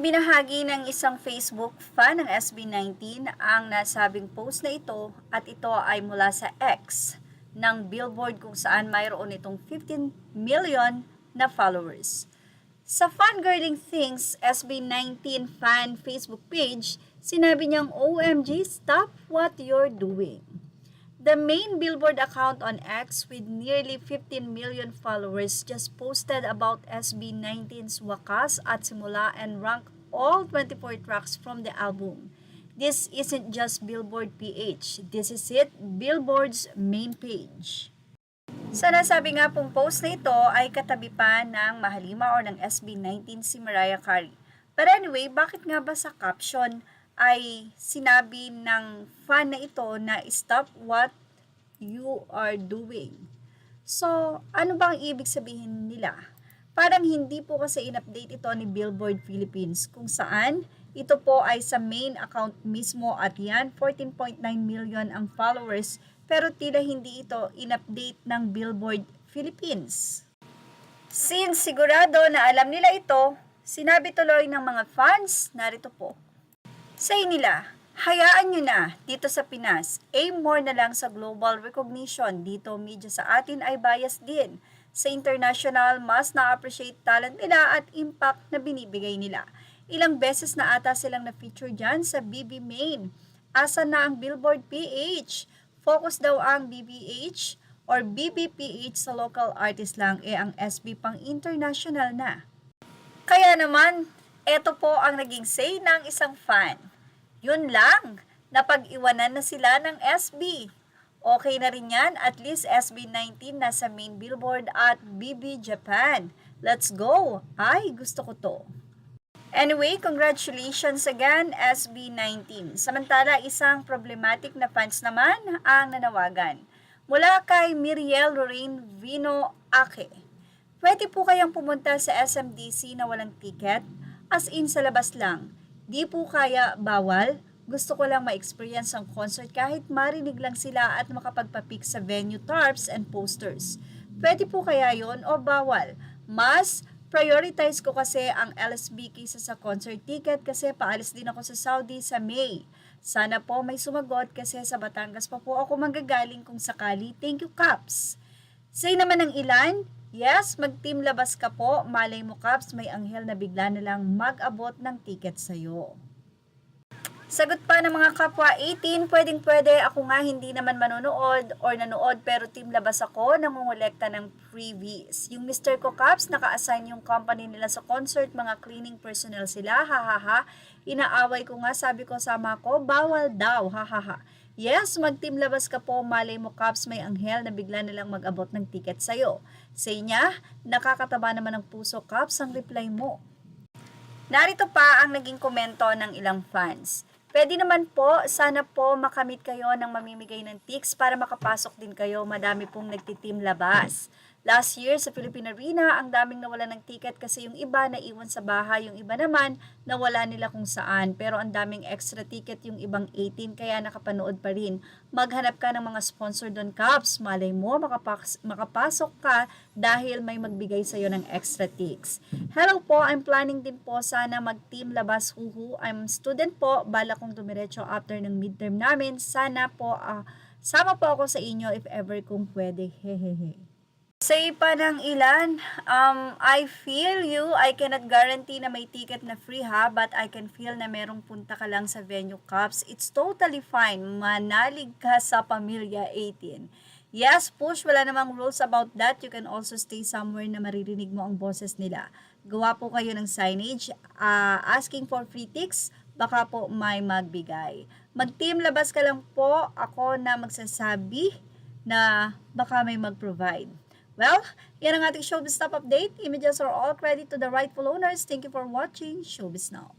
Ibinahagi ng isang Facebook fan ng SB19 ang nasabing post na ito at ito ay mula sa X ng Billboard kung saan mayroon itong 15 million na followers. Sa Fangirling Things SB19 fan Facebook page, sinabi niyang OMG, stop what you're doing. The main Billboard account on X with nearly 15 million followers just posted about SB19's wakas at simula and ranked all 24 tracks from the album. This isn't just Billboard PH, this is it, Billboard's main page. Sa nasabi nga pong post na ito ay katabi pa ng Mahalima or ng SB19 si Mariah Carey. But anyway, bakit nga ba sa caption ay sinabi ng fan na ito na stop what you are doing? So, ano bang ibig sabihin nila? Parang hindi po kasi in-update ito ni Billboard Philippines kung saan ito po ay sa main account mismo at yan 14.9 million ang followers pero tila hindi ito in-update ng Billboard Philippines. Since sigurado na alam nila ito, sinabi tuloy ng mga fans, narito po. Say nila, hayaan nyo na dito sa Pinas, aim more na lang sa global recognition. Dito media sa atin ay bias din. Sa international, mas na-appreciate talent nila at impact na binibigay nila. Ilang beses na ata silang na-feature dyan sa BB Main. Asa na ang Billboard PH? Focus daw ang BBH or BBPH sa local artist lang, ang SB pang international na. Kaya naman, eto po ang naging say ng isang fan. Yun lang, napag-iwanan na sila ng SB. Okay na rin yan, at least SB19 nasa main Billboard at BB Japan. Let's go! Ay, gusto ko to. Anyway, congratulations again, SB19. Samantala, isang problematic na fans naman ang nanawagan. Mula kay Miriel Lorraine Vino Ake. Pwede po kayang pumunta sa SMDC na walang ticket? As in sa labas lang. Di po kaya bawal? Gusto ko lang ma-experience ang concert kahit marinig lang sila at makapagpapik sa venue tarps and posters. Pwede po kaya yon o bawal? Mas prioritize ko kasi ang LSB kaysa sa concert ticket kasi paalis din ako sa Saudi sa May. Sana po may sumagot kasi sa Batangas pa po ako manggagaling kung sakali. Thank you, Caps. Say naman ng ilan, yes, mag-team labas ka po. Malay mo, Caps, may anghel na bigla na lang mag-abot ng ticket sa'yo. Sagot pa ng mga kapwa 18, pwedeng-pwede, ako nga hindi naman manonood or nanood pero team labas ako, nangungulekta ng freebies. Yung Mr. Ko Caps, naka-assign yung company nila sa concert, mga cleaning personnel sila, hahaha. Inaaway ko nga, sabi ko sama ko, bawal daw, hahaha. Yes, mag-team labas ka po, malay mo Caps, may anghel na bigla nilang mag-abot ng ticket sa'yo. Say niya, nakakataba naman ng puso Caps ang reply mo. Narito pa ang naging komento ng ilang fans. Pwede naman po, sana po makamit kayo ng mamimigay ng tics para makapasok din kayo. Madami pong nagtitim labas. Last year sa Philippine Arena, ang daming nawala ng ticket kasi yung iba naiwan sa bahay, yung iba naman nawala nila kung saan. Pero ang daming extra ticket yung ibang 18 kaya nakapanood pa rin. Maghanap ka ng mga sponsor doon, Caps. Malay mo, makapasok ka dahil may magbigay sa'yo ng extra tics. Hello po, I'm planning din po sana mag-team labas huhu. I'm student po, bala kong dumiretso after ng midterm namin. Sana po, sama po ako sa inyo if ever kung pwede. Hehehe. Say pa ng ilan, I feel you, I cannot guarantee na may ticket na free ha, but I can feel na merong punta ka lang sa venue Caps. It's totally fine, manalig ka sa pamilya 18. Yes, push, wala namang rules about that. You can also stay somewhere na maririnig mo ang boses nila. Gawa po kayo ng signage, asking for free tics, baka po may magbigay. Mag-team labas ka lang po, ako na magsasabi na baka may mag-provide. Well, yan ang ating Showbiz Top Update. Images are all credit to the rightful owners. Thank you for watching Showbiz Now.